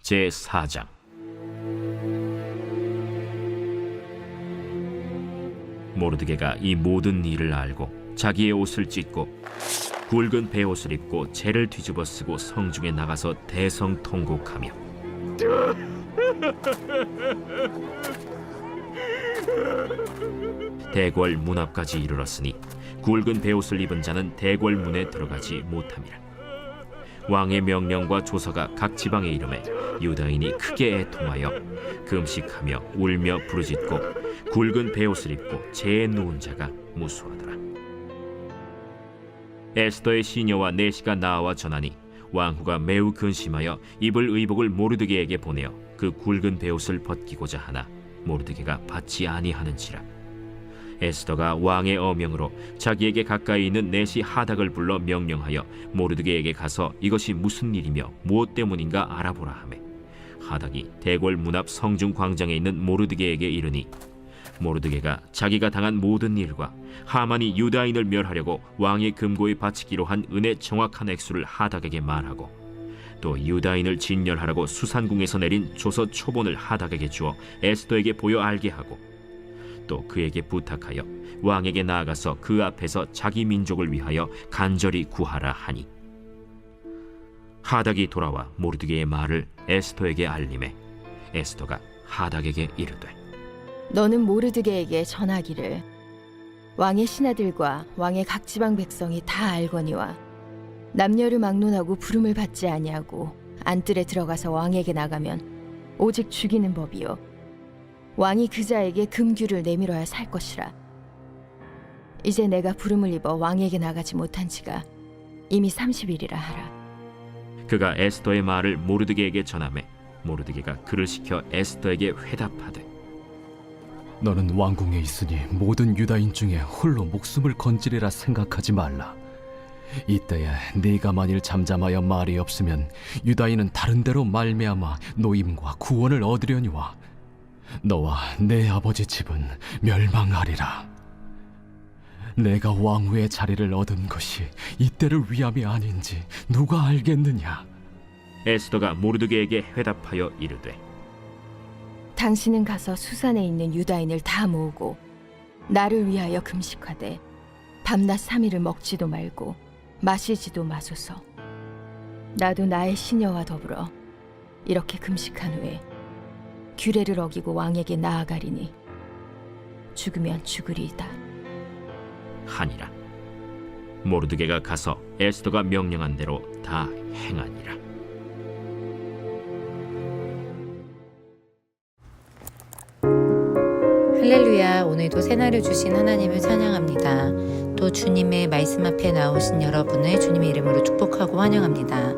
제4장. 모르드게가 이 모든 일을 알고 자기의 옷을 찢고 굵은 베옷을 입고 재를 뒤집어 쓰고 성중에 나가서 대성통곡하며 대궐 문 앞까지 이르렀으니 굵은 베옷을 입은 자는 대궐 문에 들어가지 못함이라. 왕의 명령과 조서가 각 지방에 이르매 유다인이 크게 애통하여 금식하며 울며 부르짖고 굵은 베옷을 입고 재에 누운 자가 무수하더라. 에스더의 시녀와 내시가 나와 전하니 왕후가 매우 근심하여 입을 의복을 모르드게에게 보내어 그 굵은 베옷을 벗기고자 하나 모르드게가 받지 아니하는지라. 에스더가 왕의 어명으로 자기에게 가까이 있는 내시 하닥을 불러 명령하여 모르드게에게 가서 이것이 무슨 일이며 무엇 때문인가 알아보라 하매 하닥이 대궐 문 앞 성중 광장에 있는 모르드게에게 이르니 모르드게가 자기가 당한 모든 일과 하만이 유다인을 멸하려고 왕의 금고에 바치기로 한 은의 정확한 액수를 하닥에게 말하고 또 유다인을 진멸하라고 수산궁에서 내린 조서 초본을 하닥에게 주어 에스더에게 보여 알게 하고 또 그에게 부탁하여 왕에게 나아가서 그 앞에서 자기 민족을 위하여 간절히 구하라 하니 하닥이 돌아와 모르드게의 말을 에스더에게 알림해 에스더가 하닥에게 이르되 너는 모르드게에게 전하기를 왕의 신하들과 왕의 각 지방 백성이 다 알거니와 남녀를 막론하고 부름을 받지 아니하고 안뜰에 들어가서 왕에게 나가면 오직 죽이는 법이요 왕이 그 자에게 금규를 내밀어야 살 것이라. 이제 내가 부름을 입어 왕에게 나가지 못한 지가 이미 30일이라 하라. 그가 에스더의 말을 모르드게에게 전하매 모르드게가 그를 시켜 에스더에게 회답하되 너는 왕궁에 있으니 모든 유다인 중에 홀로 목숨을 건지리라 생각하지 말라. 이때에 네가 만일 잠잠하여 말이 없으면 유다인은 다른 데로 말미암아 노임과 구원을 얻으려니와 너와 내 아버지 집은 멸망하리라. 내가 왕후의 자리를 얻은 것이 이때를 위함이 아닌지 누가 알겠느냐. 에스더가 모르드게에게 회답하여 이르되 당신은 가서 수산에 있는 유다인을 다 모으고 나를 위하여 금식하되 밤낮 3일을 먹지도 말고 마시지도 마소서. 나도 나의 시녀와 더불어 이렇게 금식한 후에 규례를 어기고 왕에게 나아가리니 죽으면 죽으리이다 하니라. 모르드게가 가서 에스더가 명령한 대로 다 행하니라. 할렐루야. 오늘도 새날을 주신 하나님을 찬양합니다. 또 주님의 말씀 앞에 나오신 여러분을 주님의 이름으로 축복하고 환영합니다.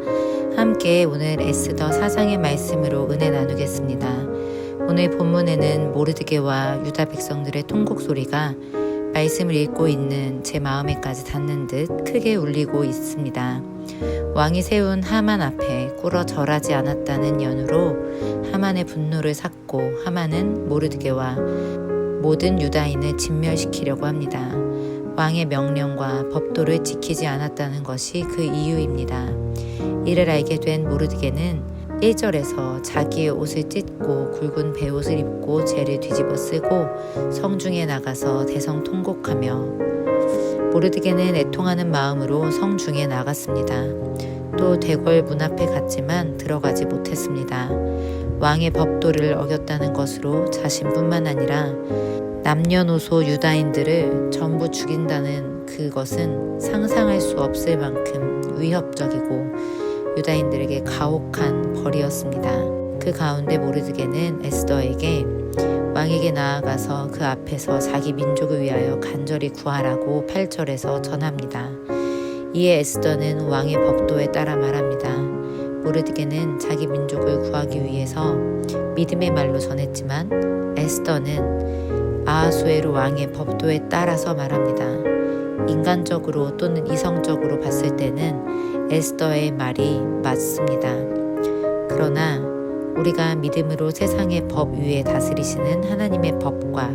함께 오늘 에스더 4장의 말씀으로 은혜 나누겠습니다. 오늘 본문에는 모르드게와 유다 백성들의 통곡 소리가 말씀을 읽고 있는 제 마음에까지 닿는 듯 크게 울리고 있습니다. 왕이 세운 하만 앞에 꿇어 절하지 않았다는 연유로 하만의 분노를 샀고 하만은 모르드게와 모든 유다인을 진멸시키려고 합니다. 왕의 명령과 법도를 지키지 않았다는 것이 그 이유입니다. 이를 알게 된 모르드게는 1절에서 자기의 옷을 찢고 굵은 베옷을 입고 재를 뒤집어 쓰고 성중에 나가서 대성통곡하며 모르드게는 애통하는 마음으로 성중에 나갔습니다. 또 대궐 문 앞에 갔지만 들어가지 못했습니다. 왕의 법도를 어겼다는 것으로 자신뿐만 아니라 남녀노소 유다인들을 전부 죽인다는 그것은 상상할 수 없을 만큼 위협적이고 유다인들에게 가혹한 벌이었습니다. 그 가운데 모르드게는 에스더에게 왕에게 나아가서 그 앞에서 자기 민족을 위하여 간절히 구하라고 8절에서 전합니다. 이에 에스더는 왕의 법도에 따라 말합니다. 모르드게는 자기 민족을 구하기 위해서 믿음의 말로 전했지만 에스더는 아하수에로 왕의 법도에 따라서 말합니다. 인간적으로 또는 이성적으로 봤을 때는 에스더의 말이 맞습니다. 그러나 우리가 믿음으로 세상의 법 위에 다스리시는 하나님의 법과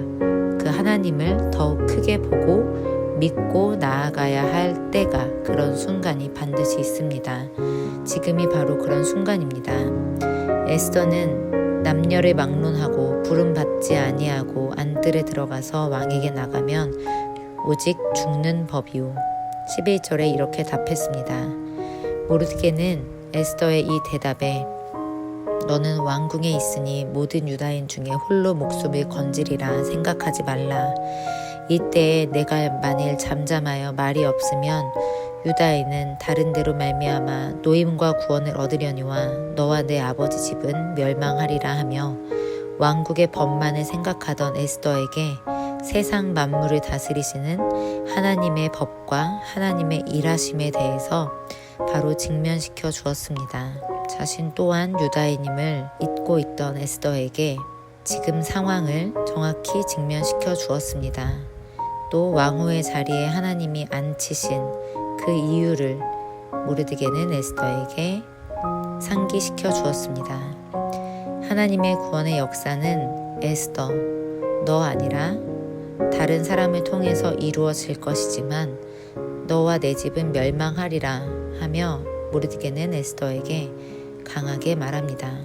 그 하나님을 더욱 크게 보고 믿고 나아가야 할 때가, 그런 순간이 반드시 있습니다. 지금이 바로 그런 순간입니다. 에스더는 남녀를 막론하고 부름받지 아니하고 안뜰에 들어가서 왕에게 나가면 오직 죽는 법이요. 11절에 이렇게 답했습니다. 모르드게는 에스더의 이 대답에 너는 왕궁에 있으니 모든 유다인 중에 홀로 목숨을 건지리라 생각하지 말라. 이때에 내가 만일 잠잠하여 말이 없으면 유다인은 다른 데로 말미암아 노임과 구원을 얻으려니와 너와 내 아버지 집은 멸망하리라 하며 왕국의 법만을 생각하던 에스더에게 세상 만물을 다스리시는 하나님의 법과 하나님의 일하심에 대해서 바로 직면시켜 주었습니다. 자신 또한 유다인임을 잊고 있던 에스더에게 지금 상황을 정확히 직면시켜 주었습니다. 또 왕후의 자리에 하나님이 앉히신 그 이유를 모르드게는 에스더에게 상기시켜 주었습니다. 하나님의 구원의 역사는 에스더, 너 아니라 다른 사람을 통해서 이루어질 것이지만 너와 내 집은 멸망하리라 하며 모르드게는 에스더에게 강하게 말합니다.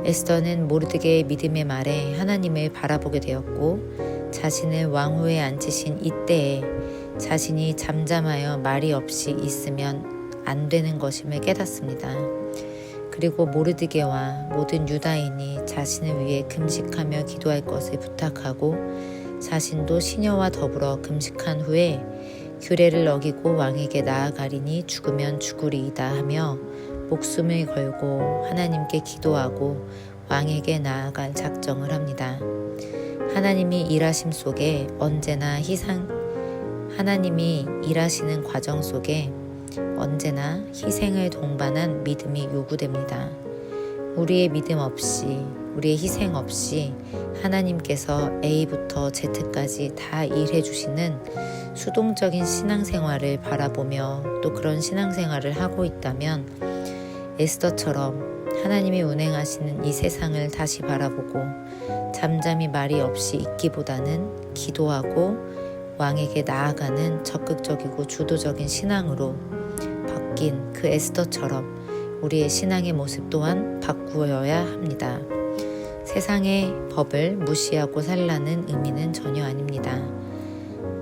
에스더는 모르드게의 믿음의 말에 하나님을 바라보게 되었고 자신을 왕후에 앉히신 이때에 자신이 잠잠하여 말이 없이 있으면 안 되는 것임을 깨닫습니다. 그리고 모르드게와 모든 유다인이 자신을 위해 금식하며 기도할 것을 부탁하고 자신도 시녀와 더불어 금식한 후에 규례를 어기고 왕에게 나아가리니 죽으면 죽으리이다 하며 목숨을 걸고 하나님께 기도하고 왕에게 나아갈 작정을 합니다. 하나님이 일하심 속에 하나님이 일하시는 과정 속에 언제나 희생을 동반한 믿음이 요구됩니다. 우리의 믿음 없이, 우리의 희생 없이 하나님께서 A부터 Z까지 다 일해주시는 수동적인 신앙생활을 바라보며 또 그런 신앙생활을 하고 있다면 에스더처럼 하나님이 운행하시는 이 세상을 다시 바라보고 잠잠히 말이 없이 있기보다는 기도하고 왕에게 나아가는 적극적이고 주도적인 신앙으로 바뀐 그 에스더처럼 우리의 신앙의 모습 또한 바꾸어야 합니다. 세상의 법을 무시하고 살라는 의미는 전혀 아닙니다.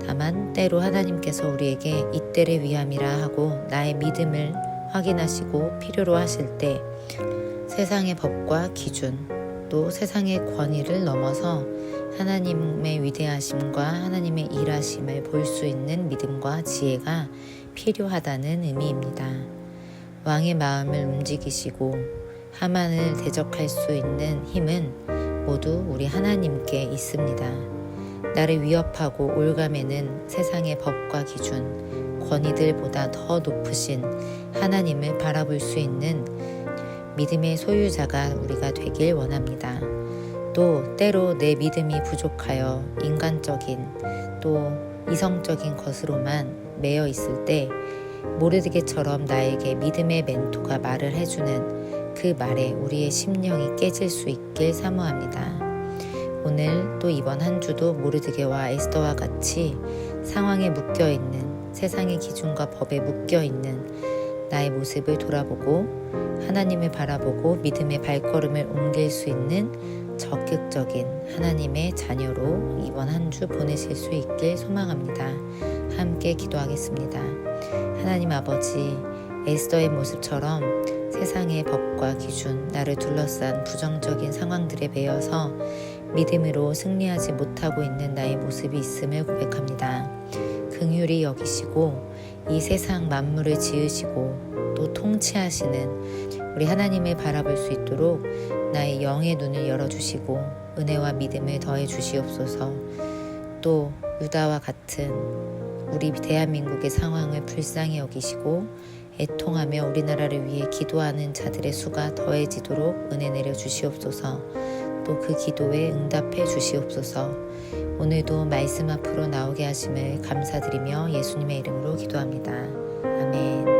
다만 때로 하나님께서 우리에게 이때를 위함이라 하고 나의 믿음을 확인하시고 필요로 하실 때 세상의 법과 기준 또 세상의 권위를 넘어서 하나님의 위대하심과 하나님의 일하심을 볼 수 있는 믿음과 지혜가 필요하다는 의미입니다. 왕의 마음을 움직이시고 하만을 대적할 수 있는 힘은 모두 우리 하나님께 있습니다. 나를 위협하고 올가매는 세상의 법과 기준, 권위들보다 더 높으신 하나님을 바라볼 수 있는 믿음의 소유자가 우리가 되길 원합니다. 또 때로 내 믿음이 부족하여 인간적인 또 이성적인 것으로만 매여 있을 때 모르드게처럼 나에게 믿음의 멘토가 말을 해주는 그 말에 우리의 심령이 깨질 수 있길 사모합니다. 오늘 또 이번 한 주도 모르드게와 에스더와 같이 상황에 묶여있는 세상의 기준과 법에 묶여있는 나의 모습을 돌아보고 하나님을 바라보고 믿음의 발걸음을 옮길 수 있는 적극적인 하나님의 자녀로 이번 한 주 보내실 수 있길 소망합니다. 함께 기도하겠습니다. 하나님 아버지, 에스더의 모습처럼 세상의 법과 기준, 나를 둘러싼 부정적인 상황들에 매여서 믿음으로 승리하지 못하고 있는 나의 모습이 있음을 고백합니다. 긍휼히 여기시고 이 세상 만물을 지으시고 또 통치하시는 우리 하나님을 바라볼 수 있도록 나의 영의 눈을 열어주시고 은혜와 믿음을 더해 주시옵소서. 또 유다와 같은 우리 대한민국의 상황을 불쌍히 여기시고 애통하며 우리나라를 위해 기도하는 자들의 수가 더해지도록 은혜 내려 주시옵소서. 또 그 기도에 응답해 주시옵소서. 오늘도 말씀 앞으로 나오게 하심을 감사드리며 예수님의 이름으로 기도합니다. 아멘.